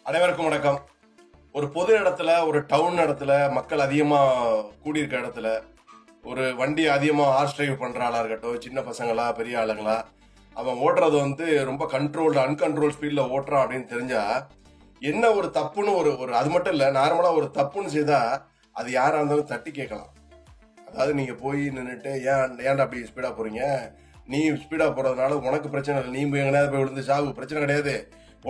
அனைவருக்கும் வணக்கம். ஒரு பொது இடத்துல, ஒரு டவுன் இடத்துல, மக்கள் அதிகமா கூடியிருக்க இடத்துல, ஒரு வண்டி அதிகமா ஹார்ஸ் டிரைவ் பண்ற ஆளா இருக்கட்டும், சின்ன பசங்களா பெரிய ஆளுங்களா, அவன் ஓட்டுறது ரொம்ப கண்ட்ரோல்டு அன்கண்ட்ரோல் ஸ்பீட்ல ஓட்டுறான் அப்படின்னு தெரிஞ்சா என்ன ஒரு தப்புன்னு ஒரு ஒரு அது மட்டும் இல்ல, நார்மலா ஒரு தப்புன்னு செய்தா அது யாரா இருந்தாலும் தட்டி கேட்கலாம். அதாவது நீங்க போய் நின்றுட்டு ஏன்டா அப்படி ஸ்பீடா போறீங்க, நீ ஸ்பீடா போறதுனால உனக்கு பிரச்சனை இல்லை, நீ எங்கேயாவது போய் விழுந்து சாவு, பிரச்சனை கிடையாது.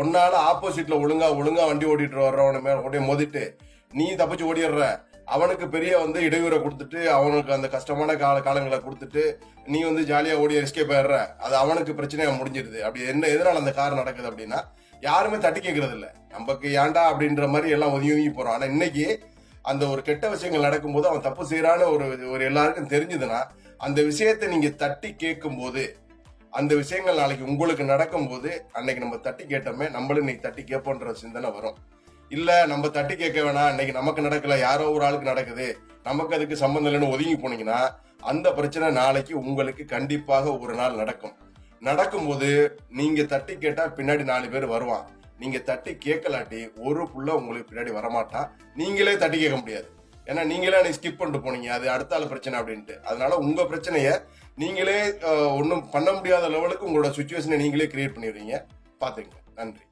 ஒன்னால ஆப்போசிட்ல ஒழுங்கா வண்டி ஓட்டிட்டு வர்றவன மேல ஓட்டிய மோதிட்டு நீ தப்பிச்சு ஓடிடுற, அவனுக்கு பெரிய இடையூறை கொடுத்துட்டு அவனுக்கு அந்த கஷ்டமான காலங்களை கொடுத்துட்டு நீ ஜாலியா ஓடி எஸ்கேப் ஆயிடுற, அது அவனுக்கு பிரச்சனையா முடிஞ்சிருது. அப்படி எதனால அந்த கார் நடக்குது அப்படின்னா யாருமே தட்டி கேட்கறது இல்ல, நமக்கு ஏன்டா அப்படின்ற மாதிரி எல்லாம் ஒதுங்கி போறோம். ஆனா இன்னைக்கு அந்த ஒரு கெட்ட விஷயங்கள் நடக்கும்போது அவன் தப்பு செய்யறான்னு ஒரு எல்லாருக்கும் தெரிஞ்சதுன்னா அந்த விஷயத்தை நீங்க தட்டி கேட்கும் போது, அந்த விஷயங்கள் நாளைக்கு உங்களுக்கு நடக்கும் போது அன்னைக்கு நம்ம தட்டி கேட்டோமே, நம்மளும் இன்னைக்கு தட்டி கேட்போன்ற சிந்தனை வரும். இல்ல நம்ம தட்டி கேட்க வேணாம், இன்னைக்கு நமக்கு நடக்கல, யாரோ ஒரு ஆளுக்கு நடக்குது, நமக்கு அதுக்கு சம்பந்தம் இல்லைன்னு ஒதுங்கி போனீங்கன்னா அந்த பிரச்சனை நாளைக்கு உங்களுக்கு கண்டிப்பாக ஒரு நாள் நடக்கும்போது நீங்க தட்டி கேட்டா பின்னாடி 4 பேர் வருவான். நீங்க தட்டி கேட்கலாட்டி ஒரு புள்ள உங்களுக்கு பின்னாடி வரமாட்டான். நீங்களே தட்டி கேட்க முடியாது, ஏன்னா நீங்களே அன்னைக்கு ஸ்கிப் பண்ணிட்டு போனீங்க, அது அடுத்த ஆள் பிரச்சனை அப்படின்ட்டு. அதனால உங்க பிரச்சனைய நீங்களே ஒன்றும் பண்ண முடியாத லெவலுக்கு உங்களோட சுச்சுவேஷனை நீங்களே கிரியேட் பண்ணிடுறீங்க. பாத்துங்க. நன்றி.